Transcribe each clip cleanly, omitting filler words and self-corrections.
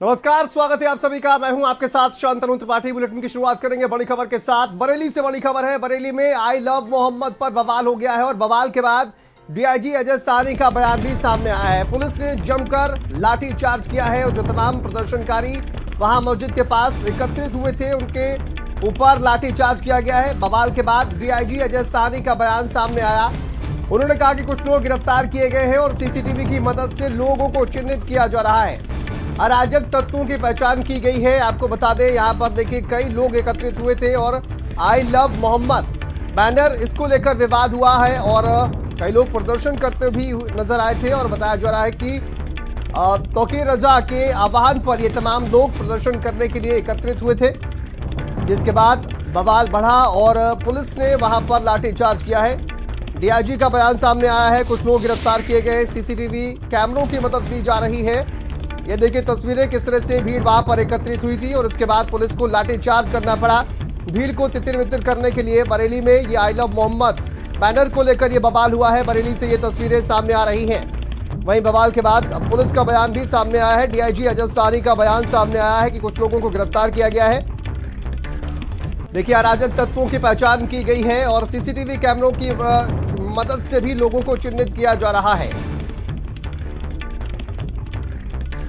नमस्कार, स्वागत है आप सभी का। मैं हूं आपके साथ शांतनु त्रिपाठी। बुलेटिन की शुरुआत करेंगे बड़ी खबर के साथ। बरेली से बड़ी खबर है। बरेली में आई लव मोहम्मद पर बवाल हो गया है और बवाल के बाद डीआईजी अजय साहनी का बयान भी सामने आया है। पुलिस ने जमकर लाठी चार्ज किया है और जो तमाम प्रदर्शनकारी वहां मस्जिद के पास एकत्रित हुए थे उनके ऊपर लाठी चार्ज किया गया है। बवाल के बाद डीआईजी अजय साहनी का बयान सामने आया। उन्होंने कहा कि कुछ लोग गिरफ्तार किए गए हैं और सीसीटीवी की मदद से लोगों को चिन्हित किया जा रहा है। अराजक तत्वों की पहचान की गई है। आपको बता दें, यहाँ पर देखिए कई लोग एकत्रित हुए थे और आई लव मोहम्मद बैनर, इसको लेकर विवाद हुआ है और कई लोग प्रदर्शन करते भी नजर आए थे और बताया जा रहा है कि तौकीर रजा के आह्वान पर ये तमाम लोग प्रदर्शन करने के लिए एकत्रित हुए थे, जिसके बाद बवाल बढ़ा और पुलिस ने वहां पर लाठीचार्ज किया है। डीआईजी का बयान सामने आया है। कुछ लोग गिरफ्तार किए गए। सीसीटीवी कैमरों की मदद ली जा रही है। ये देखिए तस्वीरें किस तरह से भीड़ वहां पर एकत्रित हुई थी और इसके बाद पुलिस को लाठीचार्ज करना पड़ा भीड़ को तितर-बितर करने के लिए। बरेली में ये आई लव मोहम्मद बैनर को लेकर ये बवाल हुआ है। बरेली से ये तस्वीरें सामने आ रही हैं। वहीं बवाल के बाद अब पुलिस का बयान भी सामने आया है। डीआईजी अजय साहनी का बयान सामने आया है कि कुछ लोगों को गिरफ्तार किया गया है। देखिए अराजक तत्वों की पहचान की गई है और सीसीटीवी कैमरों की मदद से भी लोगों को चिन्हित किया जा रहा है।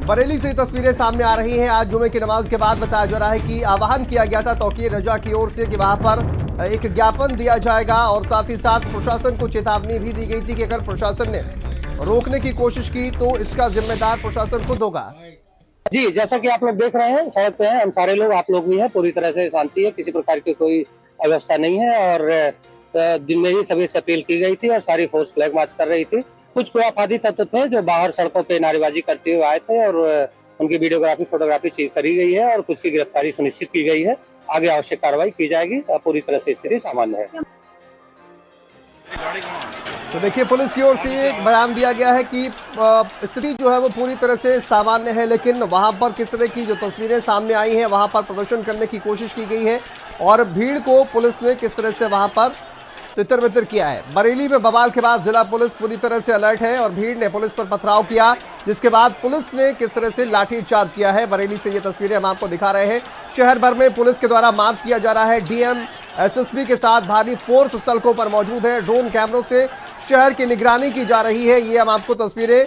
बरेली से तस्वीरें सामने आ रही हैं। आज जुमे की नमाज के बाद बताया जा रहा है कि आह्वान किया गया था तौकीर रजा की ओर से कि वहां पर एक ज्ञापन दिया जाएगा और साथ ही साथ प्रशासन को चेतावनी भी दी गई थी कि अगर प्रशासन ने रोकने की कोशिश की तो इसका जिम्मेदार प्रशासन खुद होगा। जी, जैसा कि आप लोग देख रहे हैं, सड़क पे हैं हम सारे लोग, आप लोग भी हैं। पूरी तरह से शांति है, किसी प्रकार की कोई अव्यवस्था नहीं है और दिन में ही सभी से अपील की गई थी और सारी फोर्स फ्लैग मार्च कर रही थी। कुछ कोआफादी तत्व थे जो बाहर सड़कों पे नारेबाजी करते हुए आए थे और उनकी वीडियोग्राफी फोटोग्राफी करी गई है और कुछ की गिरफ्तारी सुनिश्चित की गई है। आगे आवश्यक कार्रवाई की जाएगी। पूरी तरह से स्थिति सामान्य है। तो देखिए पुलिस की ओर से एक बयान दिया गया है कि स्थिति जो है वो पूरी तरह से सामान्य है, लेकिन वहां पर किस तरह की जो तस्वीरें सामने आई हैं वहां पर प्रदर्शन करने की कोशिश की गई है और भीड़ को पुलिस ने किस तरह से वहां पर तितर-बितर किया है। बरेली में बवाल के बाद जिला पुलिस पूरी तरह से अलर्ट है और भीड़ ने पुलिस पर पथराव किया, जिसके बाद पुलिस ने किस तरह से लाठीचार्ज किया है। बरेली से ये तस्वीरें हम आपको दिखा रहे हैं। शहर भर में पुलिस के द्वारा मार्च किया जा रहा है। डीएम एसएसपी के साथ भारी फोर्स सड़कों पर मौजूद है। ड्रोन कैमरों से शहर की निगरानी की जा रही है। ये हम आपको तस्वीरें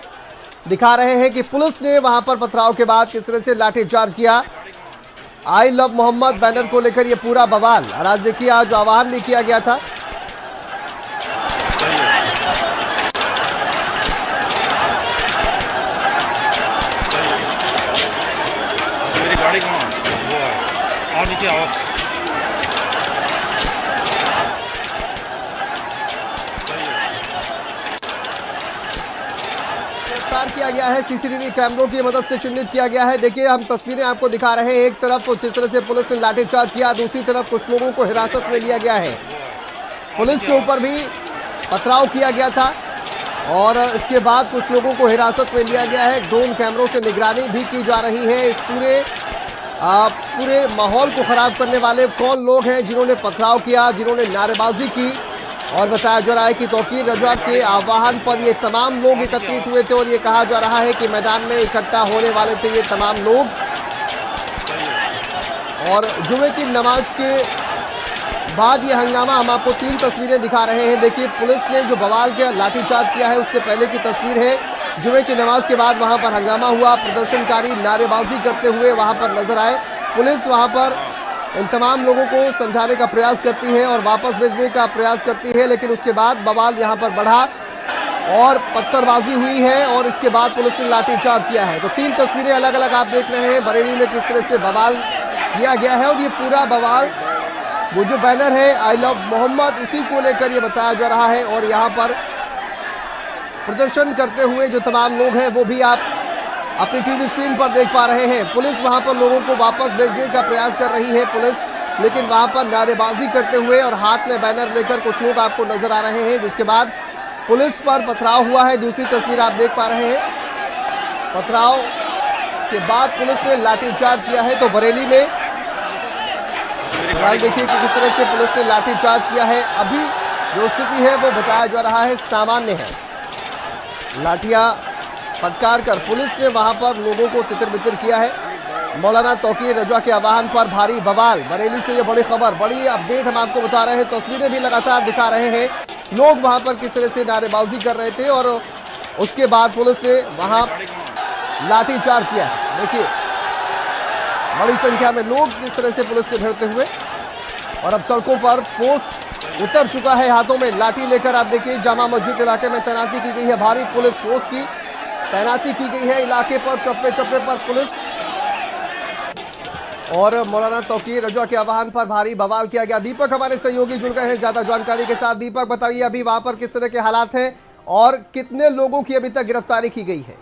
दिखा रहे हैं कि पुलिस ने वहां पर पथराव के बाद किस तरह से लाठीचार्ज किया। आई लव मोहम्मद बैनर को लेकर ये पूरा बवाल। आज देखिए आज आह्वान भी किया गया था। गाड़ी कहाँ वो है, और नीचे आओ। गिरफ्तार किया गया है। सीसीटीवी कैमरों की मदद से चिन्हित किया गया है। देखिए हम तस्वीरें आपको दिखा रहे हैं। एक तरफ जिस तरह से पुलिस ने लाठीचार्ज किया, दूसरी तरफ कुछ लोगों को हिरासत में लिया गया है। पुलिस के ऊपर भी पथराव किया गया था और इसके बाद कुछ लोगों को हिरासत में लिया गया है। ड्रोन कैमरों से निगरानी भी की जा रही है। इस पूरे माहौल को खराब करने वाले कौन लोग हैं जिन्होंने पथराव किया, जिन्होंने नारेबाजी की, और बताया जा रहा है कि तौकीर रजा के आह्वान पर ये तमाम लोग एकत्रित हुए थे और ये कहा जा रहा है कि मैदान में इकट्ठा होने वाले थे ये तमाम लोग। और जुमे की नमाज के बाद ये हंगामा, हम आपको 3 तस्वीरें दिखा रहे हैं। देखिए पुलिस ने जो बवाल के लाठीचार्ज किया है उससे पहले की तस्वीर है। जुमे की नमाज के बाद वहां पर हंगामा हुआ। प्रदर्शनकारी नारेबाजी करते हुए वहां पर नजर आए। पुलिस वहां पर इन तमाम लोगों को समझाने का प्रयास करती है और वापस भेजने का प्रयास करती है, लेकिन उसके बाद बवाल यहां पर बढ़ा और पत्थरबाजी हुई है और इसके बाद पुलिस ने लाठीचार्ज किया है। तो 3 तस्वीरें अलग अलग आप देख रहे हैं। बरेली में किस तरह से बवाल किया गया है और ये पूरा बवाल, वो जो बैनर है आई लव मोहम्मद, उसी को लेकर ये बताया जा रहा है। और यहाँ पर प्रदर्शन करते हुए जो तमाम लोग हैं वो भी आप अपनी टीवी स्क्रीन पर देख पा रहे हैं। पुलिस वहां पर लोगों को वापस भेजने का प्रयास कर रही है पुलिस, लेकिन वहां पर नारेबाजी करते हुए और हाथ में बैनर लेकर कुछ लोग आपको नजर आ रहे हैं, जिसके बाद पुलिस पर पथराव हुआ है। दूसरी तस्वीर आप देख पा रहे हैं। पथराव के बाद पुलिस ने लाठीचार्ज किया है। तो बरेली में देखिए कि किस तरह से पुलिस ने लाठीचार्ज किया है। अभी जो स्थिति है वो बताया जा रहा है सामान्य है। लाठियां फटकार कर पुलिस ने वहां पर लोगों को तितर-बितर किया है। मौलाना तौकीर रजा के आह्वान पर भारी बवाल। बरेली से ये बड़ी खबर, बड़ी अपडेट हम आपको बता रहे हैं, तस्वीरें भी लगातार दिखा रहे हैं। लोग वहां पर किस तरह से नारेबाजी कर रहे थे और उसके बाद पुलिस ने वहां लाठी चार्ज किया। देखिए बड़ी संख्या में लोग किस तरह से पुलिस से भिड़ते हुए, और अब सड़कों पर फोर्स उतर चुका है, हाथों में लाठी लेकर। आप देखिए जामा मस्जिद इलाके में तैनाती की गई है, भारी पुलिस फोर्स की तैनाती की गई है इलाके पर, चप्पे चप्पे पर पुलिस। और मौलाना तौकीर रजा के आह्वान पर भारी बवाल किया गया। दीपक हमारे सहयोगी जुड़ गए हैं ज्यादा जानकारी के साथ। दीपक बताइए अभी वहां पर किस तरह के हालात हैं और कितने लोगों की अभी तक गिरफ्तारी की गई है?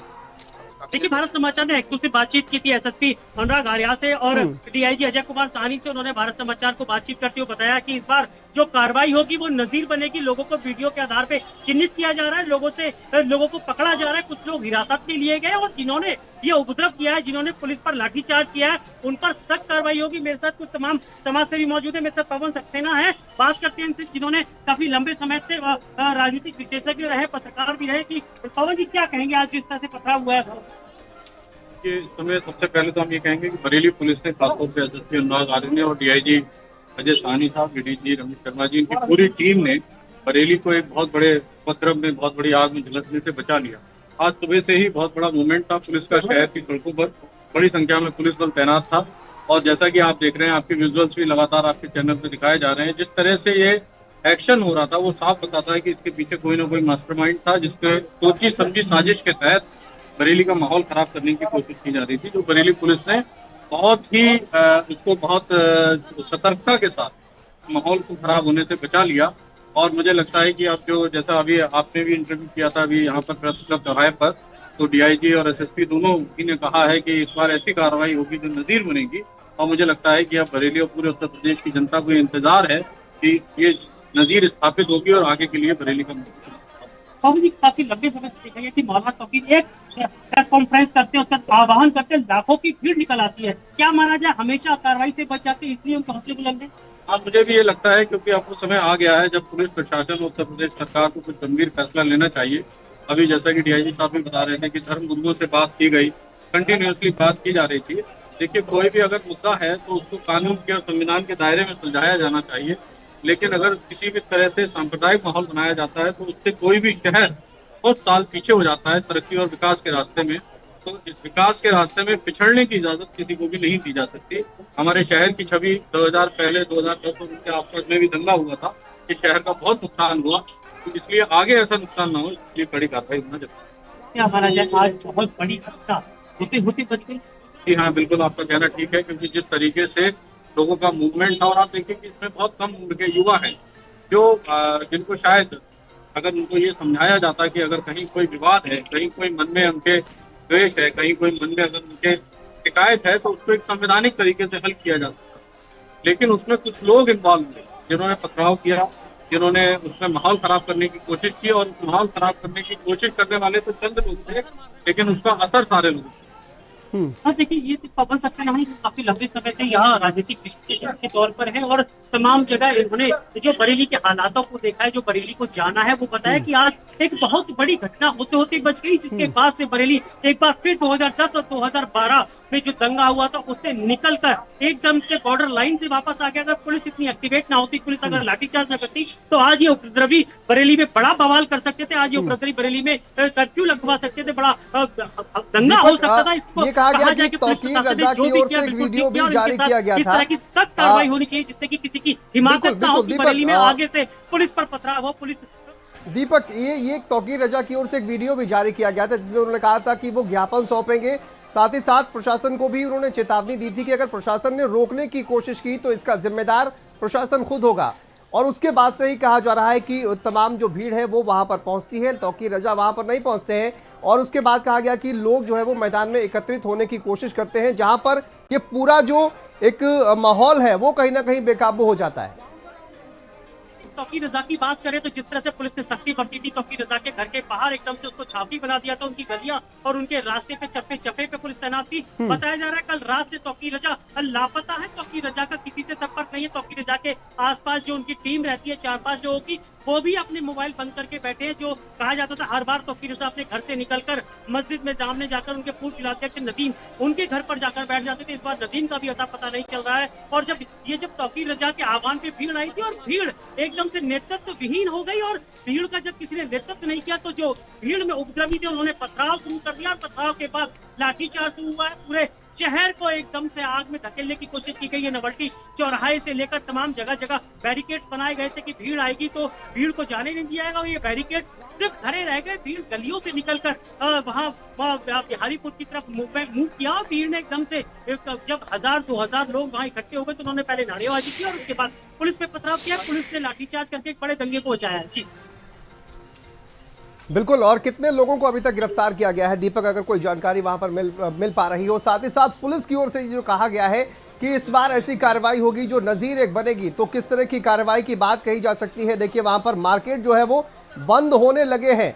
देखिए, भारत समाचार ने एक्सक्लूसिव बातचीत की थी एसएसपी अनुराग आर्या से और डीआईजी अजय कुमार साहनी से। उन्होंने भारत समाचार को बातचीत करते हुए बताया कि इस बार जो कार्रवाई होगी वो नजीर बनेगी। लोगों को वीडियो के आधार पे चिन्हित किया जा रहा है, लोगों को पकड़ा जा रहा है। कुछ लोग हिरासत में लिए गए और जिन्होंने ये उपद्रव किया है, जिन्होंने पुलिस पर लाठीचार्ज किया है, उन पर सख्त कार्रवाई होगी। मेरे साथ कुछ तमाम समाजसेवी मौजूद है। मेरे साथ पवन सक्सेना है, बात करते हैं इनसे जिन्होंने काफी लंबे समय से राजनीतिक विशेषज्ञ रहे, पत्रकार भी रहे। कि पवन जी क्या कहेंगे आज जिस तरह से पथराव हुआ है? कि समय सबसे पहले तो हम ये कहेंगे कि बरेली पुलिस ने खासतौर पर एसएसपी अनुराग आर्य ने और डीआईजी अजय साहनी साहब, डीडीजी रमेश शर्मा जी, इनकी पूरी टीम ने बरेली को एक बहुत बड़े उपद्रव में, बहुत बड़ी आग में झुलसने से बचा लिया। आज सुबह से ही बहुत बड़ा मूवमेंट था पुलिस का, शहर की सड़कों पर बड़ी संख्या में पुलिस बल तैनात था। और जैसा कि आप देख रहे हैं, आपके विजुअल्स भी लगातार आपके चैनल पर दिखाए जा रहे हैं, जिस तरह से ये एक्शन हो रहा था वो साफ बताता है कि इसके पीछे कोई ना कोई मास्टरमाइंड था, जिसके सोची समझी साजिश के तहत बरेली का माहौल खराब करने की कोशिश की जा रही थी। जो बरेली पुलिस ने बहुत ही उसको बहुत सतर्कता के साथ माहौल को खराब होने से बचा लिया। और मुझे लगता है कि अब जो, जैसा अभी आपने भी इंटरव्यू किया था अभी यहाँ पर प्रेस क्लब चौराहे पर, तो डीआईजी और एसएसपी दोनों ही ने कहा है कि इस बार ऐसी कार्रवाई होगी जो नजीर बनेगी। और मुझे लगता है कि अब बरेली और पूरे उत्तर प्रदेश की जनता को इंतजार है कि ये नजीर स्थापित होगी और आगे के लिए बरेली का जी काफी लंबे समय से देखा गया कि मौलाना तौकीर एक प्रेस कॉन्फ्रेंस करते हैं, उसका आह्वान करते हैं, लाखों की भीड़ निकल आती है। क्या माना जाए हमेशा कार्रवाई से बच जाते हैं, इसलिए उनके हौसले बुलंद है? हाँ, मुझे भी ये लगता है, क्योंकि अब वो समय आ गया है जब पुलिस प्रशासन, उत्तर प्रदेश सरकार को कुछ गंभीर फैसला लेना चाहिए। अभी जैसा कि डीआईजी साहब भी बता रहे थे कि धर्म गुरुओं से बात की गई, कंटिन्यूसली बात की जा रही थी। देखिए, कोई भी अगर मुद्दा है तो उसको कानून के और संविधान के दायरे में सुलझाया जाना चाहिए। लेकिन अगर किसी भी तरह से सांप्रदायिक माहौल बनाया जाता है तो उससे कोई भी शहर बहुत साल पीछे हो जाता है तरक्की और विकास के रास्ते में। तो इस विकास के रास्ते में पिछड़ने की इजाजत किसी को भी नहीं दी जा सकती। हमारे शहर की छवि 2010 के आसपास में भी दंगा हुआ था, इस शहर का बहुत नुकसान हुआ। तो इसलिए आगे ऐसा नुकसान ना हो, इसलिए कड़ी कार्रवाई होना चाहिए। क्या माना जाए आज बहुत बड़ी घटना होते होते बच गई? जी हाँ, बिल्कुल आपका कहना ठीक है, क्योंकि जिस तरीके से लोगों का मूवमेंट था, और आप देखिए कि इसमें बहुत कम उम्र के युवा हैं जो जिनको शायद अगर उनको ये समझाया जाता कि अगर कहीं कोई विवाद है, कहीं कोई मन में उनके द्वेष है, कहीं कोई मन में अगर उनके शिकायत है, तो उसको एक संवैधानिक तरीके से हल किया जा सकता। लेकिन उसमें कुछ लोग इन्वॉल्व हुए जिन्होंने पथराव किया, जिन्होंने उसमें माहौल खराब करने की कोशिश की। और माहौल खराब करने की कोशिश करने वाले तो चंद लोग थे, लेकिन उसका असर सारे लोग थे। हाँ, देखिए ये पवन सक्सेना काफी लंबे समय से यहाँ राजनीतिक विशेषज्ञ के तौर पर है और तमाम जगह इन्होंने जो बरेली के हालातों को देखा है, जो बरेली को जाना है, वो बताया कि आज एक बहुत बड़ी घटना होते होते बच गई, जिसके बाद से बरेली एक बार फिर 2010 और 2012 में जो दंगा हुआ था उससे निकलकर एकदम से बॉर्डर लाइन से वापस आ गया। अगर पुलिस इतनी एक्टिवेट ना होती, पुलिस अगर लाठीचार्ज न करती, तो आज ये उपद्रवी बरेली में बड़ा बवाल कर सकते थे। आज ये उपद्रवी बरेली में कर्फ्यू लगवा सकते थे, बड़ा दंगा हो सकता था। इसको कहा गया कि तौकीर रजा की ओर से एक वीडियो भी जारी किया गया था। इस तरह की सख्त कार्रवाई होनी चाहिए जिससे कि किसी की हिमाकत ना हो कि बरेली में आगे से पुलिस पर पथराव हो। पुलिस दीपक, ये तौकीर रजा की ओर से एक वीडियो भी जारी किया गया था जिसमें उन्होंने कहा था कि वो ज्ञापन सौंपेंगे। साथ ही साथ प्रशासन को भी उन्होंने चेतावनी दी थी कि अगर प्रशासन ने रोकने की कोशिश की तो इसका जिम्मेदार प्रशासन खुद होगा। और उसके बाद से ही कहा जा रहा है कि तमाम जो भीड़ है वो वहां पर पहुंचती है, तौकीर रजा वहां पर नहीं पहुंचते हैं। और उसके बाद कहा गया कि लोग जो है वो मैदान में एकत्रित होने की कोशिश करते हैं, जहां पर ये पूरा जो एक माहौल है वो कहीं ना कहीं बेकाबू हो जाता है। तौकीर रजा की बात करें तो जिस तरह से पुलिस ने सख्ती बरती थी तौकीर रजा के घर के बाहर एकदम से उसको छापी बना दिया था, उनकी गलियां और उनके रास्ते पे चप्पे चप्पे पे पुलिस तैनात थी। बताया जा रहा है कल रात से तौकीर रजा लापता है, तौकीर रजा का किसी से संपर्क नहीं है। तौकीर रजा के आसपास जो उनकी टीम रहती है 4-5 लोगों की, वो भी अपने मोबाइल बंद करके बैठे हैं। जो कहा जाता था हर बार तौकीर रजा अपने घर से निकलकर मस्जिद में सामने जाकर उनके पूर्व जिलाध्यक्ष नदीम उनके घर पर जाकर बैठ जाते थे, इस बार नदीम का भी अता पता नहीं चल रहा है। और जब तौकीर रजा के आह्वान पे भीड़ आई थी और भीड़ एकदम से नेतृत्व विहीन हो गई, और भीड़ का जब किसी ने नेतृत्व नहीं किया तो जो भीड़ में उपद्रवी थे उन्होंने पथराव शुरू कर दिया, और पथराव के बाद लाठीचार्ज शुरू हुआ है। पूरे शहर को एकदम से आग में धकेलने की कोशिश की गई है। नवल्टी चौराहे से लेकर तमाम जगह जगह बैरिकेड्स बनाए गए थे कि भीड़ आएगी तो भीड़ को जाने नहीं दिया जाएगा, और ये बैरिकेड्स सिर्फ खड़े रह गए। भीड़ गलियों से निकलकर वहाँ बिहारीपुर की तरफ मूव किया, और भीड़ ने एकदम से जब 1000-2000 लोग वहाँ इकट्ठे हो गए तो उन्होंने पहले नारेबाजी की और उसके बाद पुलिस पे पथराव किया। पुलिस ने लाठीचार्ज करके एक बड़े दंगे को बचाया है। जी बिल्कुल। और कितने लोगों को अभी तक गिरफ्तार किया गया है दीपक, अगर कोई जानकारी वहां पर मिल पा रही हो? साथ ही साथ पुलिस की ओर से जो कहा गया है कि इस बार ऐसी कार्रवाई होगी जो नजीर एक बनेगी, तो किस तरह की कार्रवाई की बात कही जा सकती है? देखिए वहां पर मार्केट जो है वो बंद होने लगे हैं।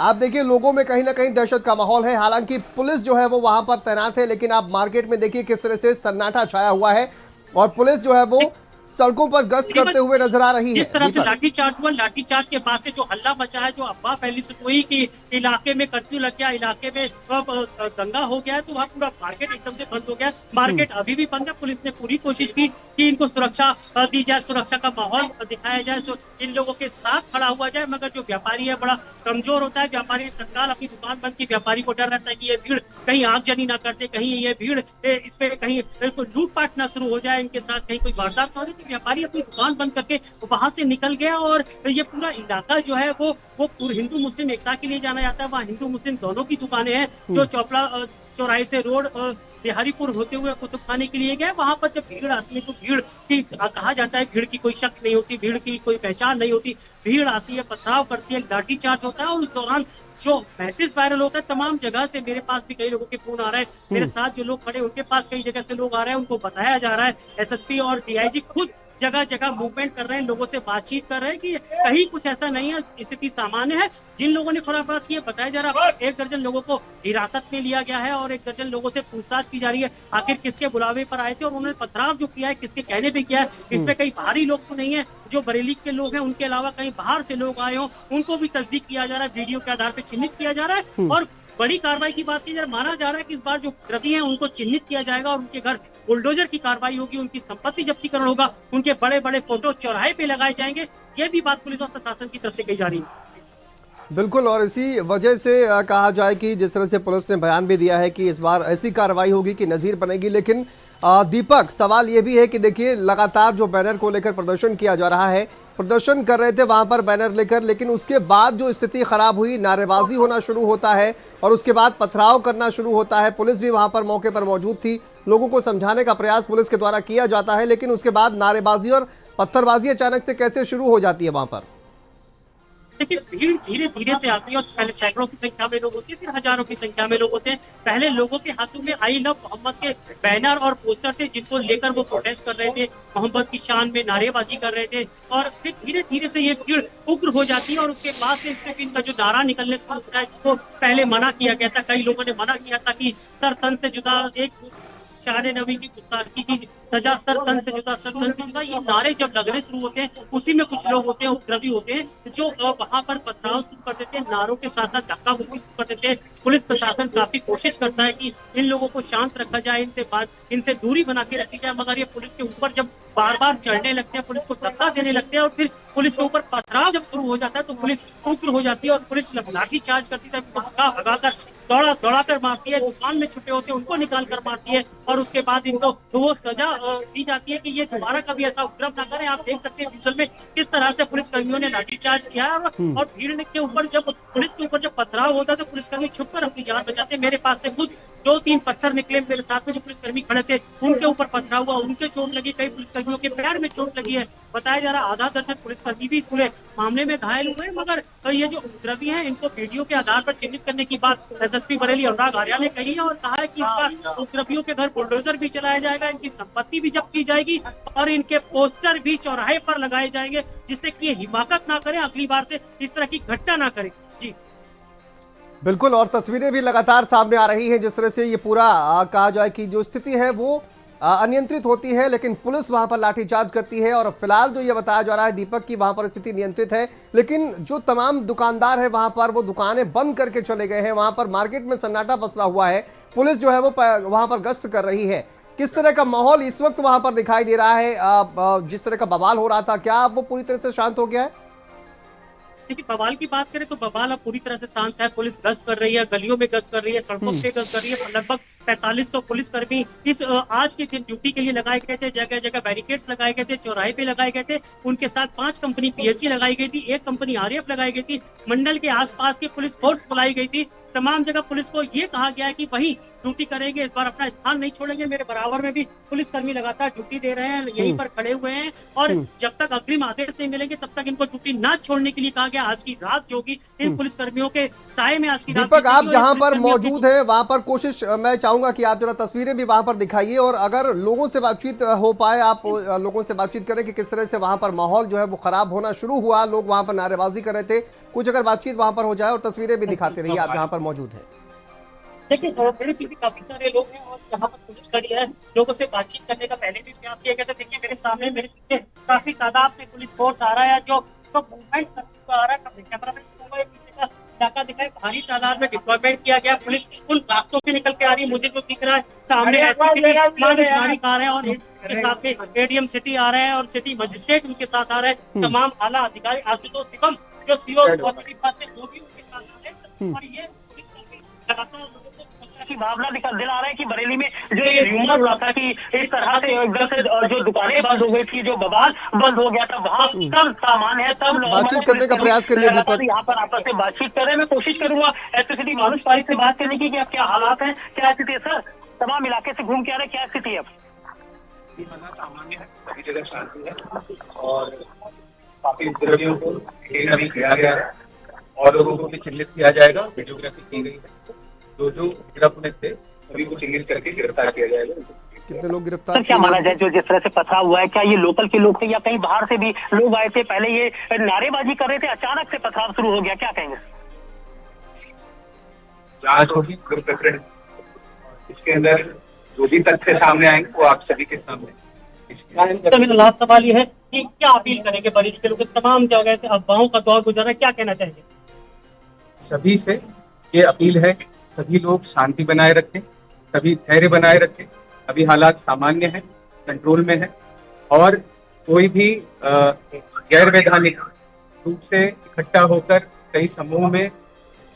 आप देखिए लोगों में कहीं ना कहीं दहशत का माहौल है, हालांकि पुलिस जो है वो वहां पर तैनात है, लेकिन आप मार्केट में देखिए किस तरह से सन्नाटा छाया हुआ है और पुलिस जो है वो सड़कों पर गश्त करते हुए नजर आ रही है। जिस तरह से लाठीचार्ज हुआ, लाठीचार्ज के बाद से जो हल्ला मचा है, जो अफवाह फैली सुई कि इलाके में कर्फ्यू लग गया, इलाके में दंगा हो गया है, तो वहाँ पूरा मार्केट एकदम से बंद हो गया। मार्केट अभी भी बंद है। पुलिस ने पूरी कोशिश की कि इनको सुरक्षा दी जाए, सुरक्षा का माहौल दिखाया जाए, इन लोगों के साथ खड़ा हुआ जाए। मगर जो व्यापारी है बड़ा कमजोर होता है। व्यापारी तत्काल अपनी दुकान बंद की, व्यापारी को डर रहता है कि ये भीड़ कहीं आगजनी ना करते, कहीं ये भीड़ इसमें कहीं लूटपाट ना शुरू हो जाए, इनके साथ कहीं कोई वारदात ना हो। व्यापारी अपनी दुकान बंद करके वहां से निकल गया, और ये पूरा इलाका जो है वो हिंदू मुस्लिम एकता के लिए जाना जाता है। वहाँ हिंदू मुस्लिम दोनों की दुकानें हैं। जो चौपड़ा चौराहे से रोड बिहारीपुर होते हुए कुतुब खाने के लिए गए, वहां पर जब भीड़ आती है तो भीड़ की कहा जाता है भीड़ की कोई शक नहीं होती, भीड़ की कोई पहचान नहीं होती। भीड़ आती है, पथराव करती है, लाठीचार्ज होता है, और उस दौरान जो मैसेज वायरल होता है तमाम जगह से। मेरे पास भी कई लोगों के फोन आ रहे हैं, मेरे साथ जो लोग खड़े उनके पास कई जगह से लोग आ रहे हैं, उनको बताया जा रहा है, एसएसपी और डीआईजी खुद जगह जगह मूवमेंट कर रहे हैं, लोगों से बातचीत कर रहे हैं कि कहीं कुछ ऐसा नहीं है, स्थिति सामान्य है। जिन लोगों ने खुराफात की है बताया जा रहा है 1 दर्जन लोगों को हिरासत में लिया गया है और 1 दर्जन लोगों से पूछताछ की जा रही है आखिर किसके बुलावे पर आए थे और उन्होंने पथराव जो किया है किसके कहने पे किया है। इसमें कई बाहरी लोग तो नहीं है, जो बरेली के लोग हैं उनके अलावा कहीं बाहर से लोग आए हों उनको भी तस्दीक किया जा रहा है, वीडियो के आधार पर चिन्हित किया जा रहा है। और बड़ी कार्रवाई की बात की जाए, माना जा रहा है कि इस बार जो अपराधी हैं उनको चिन्हित किया जाएगा और उनके घर बुलडोजर की कार्रवाई होगी, उनकी संपत्ति जब्तीकरण होगा, उनके बड़े बड़े फोटो चौराहे पे लगाए जाएंगे। ये भी बात पुलिस और प्रशासन की तरफ से कही जा रही है। बिल्कुल, और इसी वजह से कहा जाए कि जिस तरह से पुलिस ने बयान भी दिया है कि इस बार ऐसी कार्रवाई होगी कि नज़ीर बनेगी। लेकिन दीपक, सवाल ये भी है कि देखिए लगातार जो बैनर को लेकर प्रदर्शन किया जा रहा है, प्रदर्शन कर रहे थे वहां पर बैनर लेकर, लेकिन उसके बाद जो स्थिति खराब हुई, नारेबाजी होना शुरू होता है और उसके बाद पथराव करना शुरू होता है। पुलिस भी वहां पर मौके पर मौजूद थी, लोगों को समझाने का प्रयास पुलिस के द्वारा किया जाता है, लेकिन उसके बाद नारेबाजी और पत्थरबाजी अचानक से कैसे शुरू हो जाती है वहां पर? देखिए भीड़ धीरे धीरे से आती है और पहले सैकड़ों की संख्या में लोग होते हैं, फिर हजारों की संख्या में लोग होते हैं। पहले लोगों के हाथों में आई लव मोहम्मद के बैनर और पोस्टर थे जिनको लेकर वो प्रोटेस्ट कर रहे थे, मोहम्मद की शान में नारेबाजी कर रहे थे। और फिर धीरे धीरे से ये भीड़ उग्र हो जाती है और उसके बाद से इससे इनका जो नारा निकलने शुरू होता है, जिसको पहले मना किया गया था, कई लोगों ने मना किया था कि सर तन से जुदा, एक शान नबी की गुस्ताखी की सजा, सर तन से जुदा, सर तन से जुदा, ये नारे जब लगने शुरू होते हैं उसी में कुछ लोग होते हैं उपद्रवी होते हैं जो वहां पर पथराव शुरू कर देते हैं, नारों के साथ साथ धक्का मुक्की शुरू कर देते हैं। पुलिस प्रशासन काफी कोशिश करता है कि इन लोगों को शांत रखा जाए, इनसे दूरी बना के रखी जाए, मगर ये पुलिस के ऊपर जब बार बार चढ़ने लगते हैं, पुलिस को धक्का देने लगते हैं और फिर पुलिस के ऊपर पथराव जब शुरू हो जाता है तो पुलिस उग्र हो जाती है और पुलिस लाठी चार्ज करती है, भगाकर दौड़ा कर मारती है, दुकान में छुपे होते हैं उनको निकाल कर मारती है और उसके बाद इनको तो वो सजा दी जाती है कि ये दोबारा कभी ऐसा उपद्रव ना करें। आप देख सकते हैं विजुअल में किस तरह से पुलिस कर्मियों ने लाठीचार्ज किया है और भीड़ के ऊपर जब पुलिस के ऊपर जब पथराव होता है तो पुलिसकर्मी छुप कर अपनी जान बचाते हैं। मेरे पास से खुद 2-3 पत्थर निकले, मेरे साथ में जो पुलिसकर्मी खड़े थे उनके ऊपर पथरा हुआ, उनके चोट लगी, कई पुलिसकर्मियों के पैर में चोट लगी है। बताया जा रहा आधा दर्जन पुलिसकर्मी भी इस पूरे मामले में घायल हुए, मगर ये जो उपद्रवी हैं इनको वीडियो के आधार पर चिन्हित करने की बात एसएसपी बरेली अनुराग आर्या ने कही है और कहा है कि इस बार उपद्रवियों के घर बुलडोजर भी चलाया जाएगा, इनकी संपत्ति भी जब्त की जाएगी और इनके पोस्टर भी चौराहे पर लगाए जाएंगे, जिससे कि ये हिमाकत ना करें, अगली बार से इस तरह की घटना ना करें। जी बिल्कुल, और तस्वीरें भी लगातार सामने आ रही हैं जिस तरह से ये पूरा कहा जाए कि जो स्थिति है वो अनियंत्रित होती है, लेकिन पुलिस वहां पर लाठीचार्ज करती है। और फिलहाल जो ये बताया जा रहा है दीपक की वहां पर स्थिति नियंत्रित है, लेकिन जो तमाम दुकानदार है वहां पर वो दुकानें बंद करके चले गए हैं। वहां पर मार्केट में सन्नाटा पसरा हुआ है, पुलिस जो है वो वहां पर गश्त कर रही है। किस तरह का माहौल इस वक्त वहां पर दिखाई दे रहा है? जिस तरह का बवाल हो रहा था, क्या वो पूरी तरह से शांत हो गया है? देखिए, बवाल की बात करें तो बवाल अब पूरी तरह से शांत है। पुलिस गश्त कर रही है, गलियों में गश्त कर रही है, सड़कों पे गश्त कर रही है। लगभग 4500 पुलिसकर्मी इस आज के दिन ड्यूटी के लिए लगाए गए थे। जगह जगह बैरिकेड्स लगाए गए थे, चौराहे पे लगाए गए थे। उनके साथ 5 कंपनी पीएचई लगाई गई थी, 1 कंपनी आरएफ लगाई गई थी। मंडल के आसपास की पुलिस फोर्स बुलाई गई थी। तमाम जगह पुलिस को ये कहा गया है कि वही ड्यूटी करेंगे, इस बार अपना स्थान नहीं छोड़ेंगे। मेरे बराबर में भी पुलिसकर्मी लगातार ड्यूटी दे रहे हैं, यहीं पर खड़े हुए हैं और जब तक अग्रिम आदेश नहीं मिलेंगे तब तक इनको ड्यूटी ना छोड़ने के लिए कहा गया। आज की रात जो होगी इन पुलिसकर्मियों के साए में आज की रात। दीपक, आप जहां पर मौजूद हैं वहां पर कोशिश मैं चाहूंगा कि आप जरा तस्वीरें भी वहां पर दिखाइए और अगर लोगों से बातचीत हो पाए, आप लोगों से बातचीत करें कि किस तरह से वहां पर माहौल जो है वो खराब होना शुरू हुआ। लोग वहां पर नारेबाजी कर रहे थे, कुछ अगर बातचीत वहां पर हो जाए और तस्वीरें भी दिखाते रहिए आप जहां पर मौजूद है। देखिए, मेरे पीछे काफी सारे लोग हैं और यहाँ पर पुलिस खड़ी है। लोगों से बातचीत करने का पहले भी प्रयास किया गया था। देखिए, मेरे सामने मेरे पीछे काफी तादाद में पुलिस फोर्स आ रहा है जो मूवमेंट करते हुए आ रहा है। कैमरा में पीछे का इलाका दिखाए, भारी तादाद में डिप्लॉयमेंट किया गया। पुलिस उन रास्तों से निकल के आ रही है। मुझे जो दिख रहा है सामने आ रहे हैं और इसके साथ में एडीएम सिटी आ रहे हैं और सिटी मजिस्ट्रेट उनके साथ आ रहे हैं। तमाम आला अधिकारी आशुतोष शिवम जो सीओ बहुत बड़ी बात है वो भी उनके साथ आ रहे हैं और ये लगातार की भावना दिला रहे हैं कि बरेली में जो ये र्यूमर हुआ था कि इस तरह से एकदम से जो दुकानें बंद हो गई थी, जो बवाल बंद हो गया था, वहाँ सब सामान है, सब बातचीत करने का प्रयास करिए दीपक। यहाँ पर आपस में बातचीत कर रहे हैं। मैं कोशिश करूंगा एसपी मानुष पारिक से बात करने की कि अब क्या हालात है, क्या स्थिति है। सर, तमाम इलाके से घूम के आ रहे, क्या स्थिति है? सामान्य है, सभी जगह शांति है और काफी उपद्रवियों को अभी किया गया है और लोगों को भी चिन्हित किया जाएगा। वीडियोग्राफी की गई है, जो गिरफ्त में थे सभी को चिन्हित करके गिरफ्तार किया जाएगा। कितने लोग गिरफ्तार? क्या माना जाए जो जिस तरह से पथरा हुआ है, क्या ये लोकल के लोग थे या कहीं बाहर से भी लोग आए थे? पहले ये नारेबाजी कर रहे थे, अचानक से पथराव शुरू हो गया, क्या कहेंगे? जांच होगी पूरे प्रकरण, इसके अंदर जो भी तथ्य सामने आएंगे वो आप सभी के सामने। तो मेरा लास्ट सवाल ये है कि क्या अपील करेंगे बरेली के लोग? तमाम जगह से अफवाहों का दौर गुजर रहा है, क्या कहना चाहेंगे? सभी से ये अपील है, सभी लोग शांति बनाए रखें, सभी धैर्य बनाए रखें। अभी हालात सामान्य है, कंट्रोल में है और कोई भी गैर वैधानिक रूप से इकट्ठा होकर कई समूह में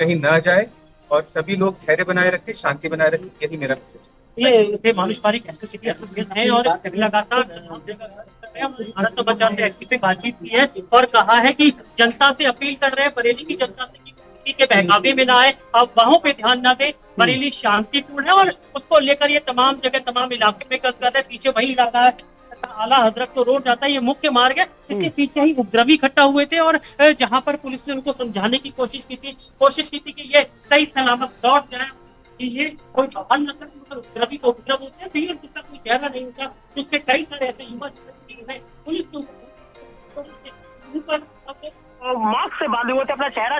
कहीं न जाए और सभी लोग धैर्य बनाए रखें, शांति बनाए रखें, यही मेरा मैसेज है। ये मानुष पारिक एसपी है और लगातार भारत समाचार से एक्टिव से बातचीत की है और कहा है कि जनता से अपील कर रहे हैं, बरेली की जनता से किसी के बहकावे में ना आए, अफवाहों पे ध्यान ना दे। बरेली शांतिपूर्ण है और उसको लेकर ये तमाम जगह तमाम इलाके में गश्त कर रहे हैं। पीछे वही इलाका है, आला हजरत तो रोड जाता है, ये मुख्य मार्ग है, इसके पीछे ही उपद्रवी इकट्ठा हुए थे और जहां पर पुलिस ने उनको समझाने की कोशिश की थी कि ये सही सलामत लौट जाए, कि ये कोई बवाल न करे। उपद्रवी को उपद्रव होते हैं, फिर जिसका कोई चेहरा नहीं होता। उसके कई सारे ऐसे युवा है, पुलिस मास्क से बांधे हुए थे, अपना चेहरा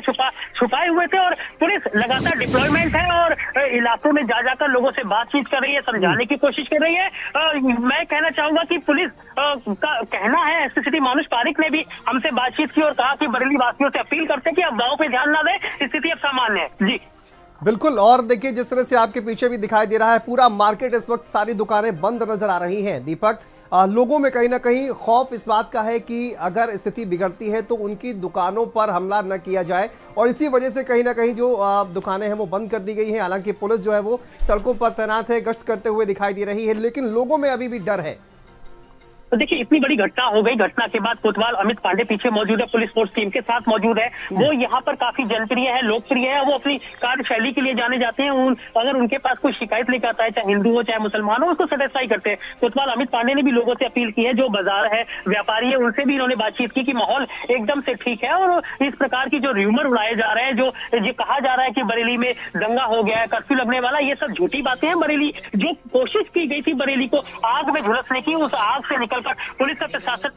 छुपाए हुए थे और पुलिस लगातार डिप्लॉयमेंट है और इलाकों में जा जाकर लोगों से बातचीत कर रही है, समझाने की कोशिश कर रही है। मैं कहना चाहूंगा कि पुलिस का कहना है, एसपी सिटी मानुष पारिक ने भी हमसे बातचीत की और कहा कि बरेली वासियों से अपील करते हैं कि अब गाँव पे ध्यान ना दें, स्थिति अब सामान्य है। जी बिल्कुल, और देखिए जिस तरह से आपके पीछे भी दिखाई दे रहा है पूरा मार्केट इस वक्त सारी दुकानें बंद नजर आ रही हैं। दीपक, लोगों में कहीं ना कहीं खौफ इस बात का है कि अगर स्थिति बिगड़ती है तो उनकी दुकानों पर हमला न किया जाए और इसी वजह से कहीं ना कहीं जो दुकानें हैं वो बंद कर दी गई हैं। हालांकि पुलिस जो है वो सड़कों पर तैनात है, गश्त करते हुए दिखाई दे रही है, लेकिन लोगों में अभी भी डर है। तो देखिए इतनी बड़ी घटना हो गई, घटना के बाद कोतवाल अमित पांडे पीछे मौजूद है, पुलिस फोर्स टीम के साथ मौजूद है, वो यहाँ पर काफी जनप्रिय है, लोकप्रिय है, वो अपनी कार्यशैली के लिए जाने जाते हैं। अगर उनके पास कोई शिकायत लेकर आता है, चाहे हिंदू हो चाहे मुसलमान हो, उसको सेटिस्फाई करते हैं। कोतवाल अमित पांडे ने भी लोगों से अपील की है, जो बाजार है, व्यापारी है, उनसे भी इन्होंने बातचीत की कि माहौल एकदम से ठीक है। और इस प्रकार की जो र्यूमर उड़ाए जा रहे हैं, जो ये कहा जा रहा है कि बरेली में दंगा हो गया है, कर्फ्यू लगने वाला, ये सब झूठी बातें हैं। बरेली जो कोशिश की गई थी बरेली को आग में झुलसने की, उस आग से निकलकर पुलिस का प्रशासन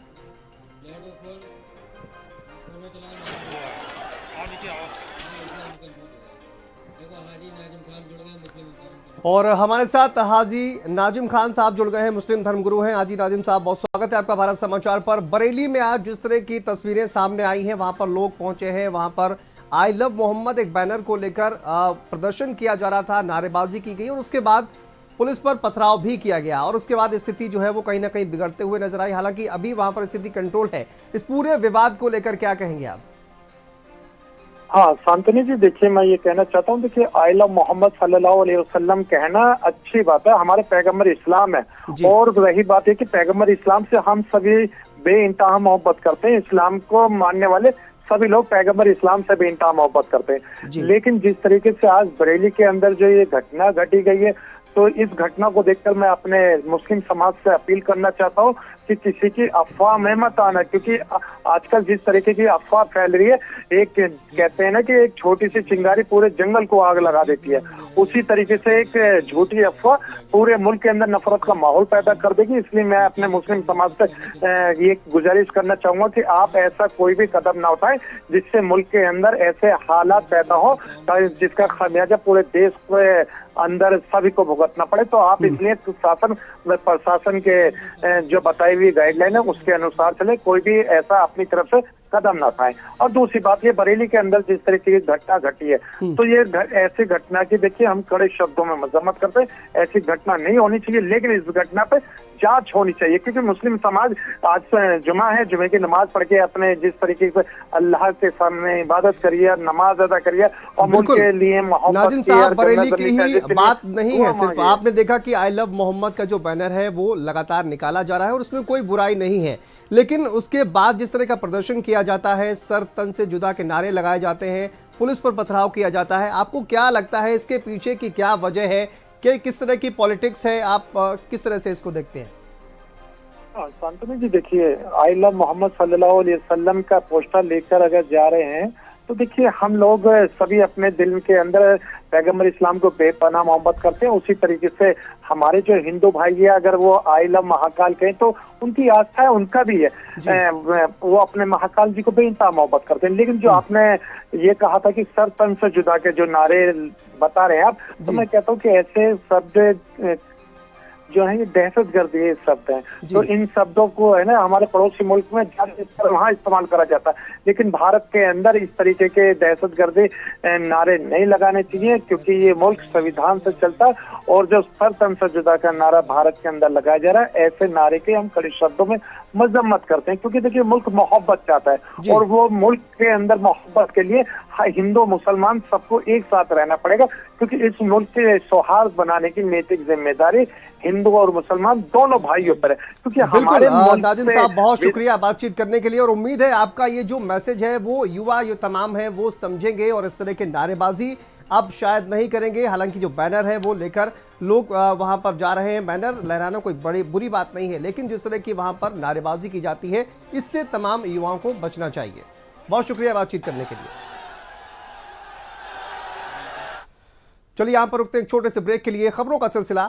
और हमारे साथ हाजी नाजिम खान साहब जुड़ गए हैं, मुस्लिम धर्मगुरु हैं। हाजी नाजिम साहब, बहुत स्वागत है आपका भारत समाचार पर। बरेली में आज जिस तरह की तस्वीरें सामने आई हैं, वहां पर लोग पहुंचे हैं, वहां पर आई लव मोहम्मद एक बैनर को लेकर प्रदर्शन किया जा रहा था, नारेबाजी की गई और उसके बाद पुलिस पर पथराव भी किया गया और उसके बाद स्थिति जो है वो कहीं ना कहीं बिगड़ते हुए नजर आई। हालांकि अभी वहां पर स्थिति कंट्रोल है। इस पूरे विवाद को लेकर क्या कहेंगे आप? हाँ शांतनु जी, देखिए मैं ये कहना चाहता हूँ, देखिए आई लव मोहम्मद सल्लल्लाहु अलैहि वसल्लम कहना अच्छी बात है, हमारे पैगंबर इस्लाम है। और रही बात है कि पैगंबर इस्लाम से हम सभी बेइंतहा मोहब्बत करते हैं, इस्लाम को मानने वाले सभी लोग पैगंबर इस्लाम से बेइंतहा मोहब्बत करते हैं। लेकिन जिस तरीके से आज बरेली के अंदर जो ये घटना घटी गई है, तो इस घटना को देखकर मैं अपने मुस्लिम समाज से अपील करना चाहता हूँ कि किसी की अफवाह में मत आना, क्योंकि आजकल जिस तरीके की अफवाह फैल रही है, एक कहते हैं ना कि एक छोटी सी चिंगारी पूरे जंगल को आग लगा देती है, उसी तरीके से एक झूठी अफवाह पूरे मुल्क के अंदर नफरत का माहौल पैदा कर देगी। इसलिए मैं अपने मुस्लिम समाज से ये गुजारिश करना चाहूंगा कि आप ऐसा कोई भी कदम ना उठाएं जिससे मुल्क के अंदर ऐसे हालात पैदा हो जिसका खामियाजा पूरे देश के अंदर सभी को भुगतना पड़े। तो आप इसलिए शासन व प्रशासन के जो बताई हुई गाइडलाइन है उसके अनुसार चले, कोई भी ऐसा अपनी तरफ से कदम ना उठाएं। और दूसरी बात, ये बरेली के अंदर जिस तरीके की घटना घटी है, तो ये ऐसी घटना की देखिए हम कड़े शब्दों में मजम्मत करते हैं, ऐसी घटना नहीं होनी चाहिए, लेकिन इस घटना पे जांच होनी चाहिए। क्योंकि मुस्लिम समाज आज जुमा है, जुमे की नमाज पढ़ के अपने जिस तरीके से अल्लाह के सामने इबादत करिए, नमाज अदा करिए और मुल्क के लिए मोहब्बत। नाजिम साहब, बरेली की ही बात नहीं है सिर्फ, आपने देखा कि आई लव मोहम्मद का जो बैनर है वो लगातार निकाला जा रहा है और उसमें कोई बुराई नहीं है, लेकिन उसके बाद जिस तरह का प्रदर्शन किया जाता है, सर तन से जुदा के नारे लगाए जाते हैं, पुलिस पर पथराव किया जाता है, आपको क्या लगता है इसके पीछे की क्या वजह है, कि किस तरह की पॉलिटिक्स है, आप किस तरह से इसको देखते हैं? शांतनु जी, देखिए आई लव मोहम्मद सल्लल्लाहु अलैहि वसल्लम का पोस्टर लेकर अगर जा रहे हैं, तो देखिए हम लोग सभी अपने दिल के अंदर पैगंबर इस्लाम को बेपनाह मोहब्बत करते हैं। उसी तरीके से हमारे जो हिंदू भाई है, अगर वो आई लव महाकाल कहें तो उनकी आस्था है, उनका भी है, वो अपने महाकाल जी को बेइंतहा मोहब्बत करते हैं। लेकिन जो आपने ये कहा था कि सर तन से जुदा के जो नारे बता रहे हैं आप, तो मैं कहता हूँ कि ऐसे शब्द जो है ये दहशतगर्दी शब्द हैं, तो इन शब्दों को है ना हमारे पड़ोसी मुल्क में वहाँ इस्तेमाल करा जाता है, लेकिन भारत के अंदर इस तरीके के दहशतगर्दी नारे नहीं लगाने चाहिए, क्योंकि ये मुल्क संविधान से चलता है। और जो सर तन से जुदा का नारा भारत के अंदर लगाया जा रहा है, ऐसे नारे के हम कड़े शब्दों में मजम्मत करते हैं, क्योंकि देखिए मुल्क मोहब्बत चाहता है और वो मुल्क के अंदर मोहब्बत के लिए हिंदू मुसलमान सबको एक साथ रहना पड़ेगा, क्योंकि इस मुल्क के सौहार्द बनाने की नैतिक जिम्मेदारी हिंदू और मुसलमान दोनों भाइयों पर है। क्योंकि हमारे नाजिम साहब, बहुत शुक्रिया बातचीत करने के लिए और उम्मीद है आपका ये जो मैसेज है वो युवा जो तमाम है वो समझेंगे और इस तरह के नारेबाजी अब शायद नहीं करेंगे। हालांकि जो बैनर है वो लेकर लोग वहां पर जा रहे हैं, बैनर लहराना कोई बड़ी बुरी बात नहीं है, लेकिन जिस तरह की वहां पर नारेबाजी की जाती है इससे तमाम युवाओं को बचना चाहिए। बहुत शुक्रिया बातचीत करने के लिए। चलिए यहां पर रुकते हैं एक छोटे से ब्रेक के लिए, खबरों का सिलसिला